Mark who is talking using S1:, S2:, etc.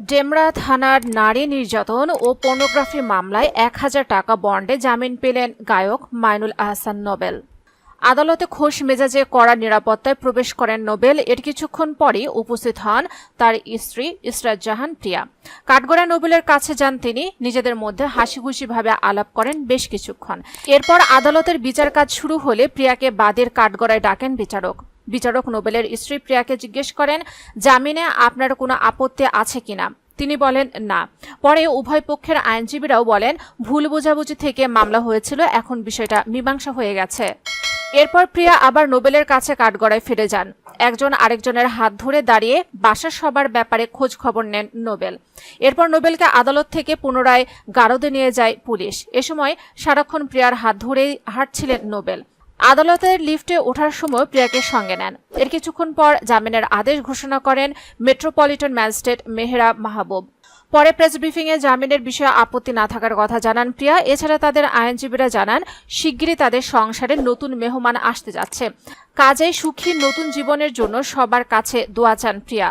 S1: ডেমরা থানার নারী নির্যাতন ও পর্নোগ্রাফি মামলায় ১,০০০ টাকা বন্ডে জামিন পেলেন গায়ক মাইনুল আহসান নোবেল। আদালতে খোশ মেজাজে কড়া নিরাপত্তায় প্রবেশ করেন নোবেল। এর কিছুক্ষণ পরই উপস্থিত হন তার স্ত্রী ইসরাত জাহান প্রিয়া। কাঠগড়ায় নোবেলের কাছে যান তিনি। নিজেদের মধ্যে হাসিখুশিভাবে আলাপ করেন বেশ কিছুক্ষণ। এরপর আদালতের বিচার কাজ শুরু হলে প্রিয়াকে বাদীর কাঠগড়ায় ডাকেন বিচারক নোবেলের স্ত্রী প্রিয়াকে জিজ্ঞেস করেন, জামিনে আপনার কোনো আপত্তি আছে কিনা। তিনি বলেন না। পরে উভয় পক্ষের আইনজীবীরাও বলেন, ভুল বোঝাবুঝি থেকে মামলা হয়েছিল, এখন বিষয়টা মীমাংসা হয়ে গেছে। এরপর প্রিয়া আবার নোবেলের কাছে কাঠগড়ায় ফিরে যান। একজন আরেকজনের হাত ধরে দাঁড়িয়ে বাসার সবার ব্যাপারে খোঁজ খবর নেন নোবেল। এরপর নোবেলকে আদালত থেকে পুনরায় গারদে নিয়ে যায় পুলিশ। এ সময় সারাক্ষণ প্রিয়ার হাত ধরেই হাঁটছিলেন নোবেল। আদালতের লিফটে ওঠার সময় প্রিয়াকে সঙ্গে নেন। এর কিছুক্ষণ পর জামিনের আদেশ ঘোষণা করেন মেট্রোপলিটন ম্যাজিস্ট্রেট মেহরা মাহবুব। পরে প্রেস ব্রিফিংয়ে জামিনের বিষয়ে আপত্তি না থাকার কথা জানান প্রিয়া। এছাড়া তাদের আইনজীবীরা জানান, শিগগিরই তাদের সংসারে নতুন মেহমান আসতে যাচ্ছে। কাজেই সুখী নতুন জীবনের জন্য সবার কাছে দোয়া চান প্রিয়া।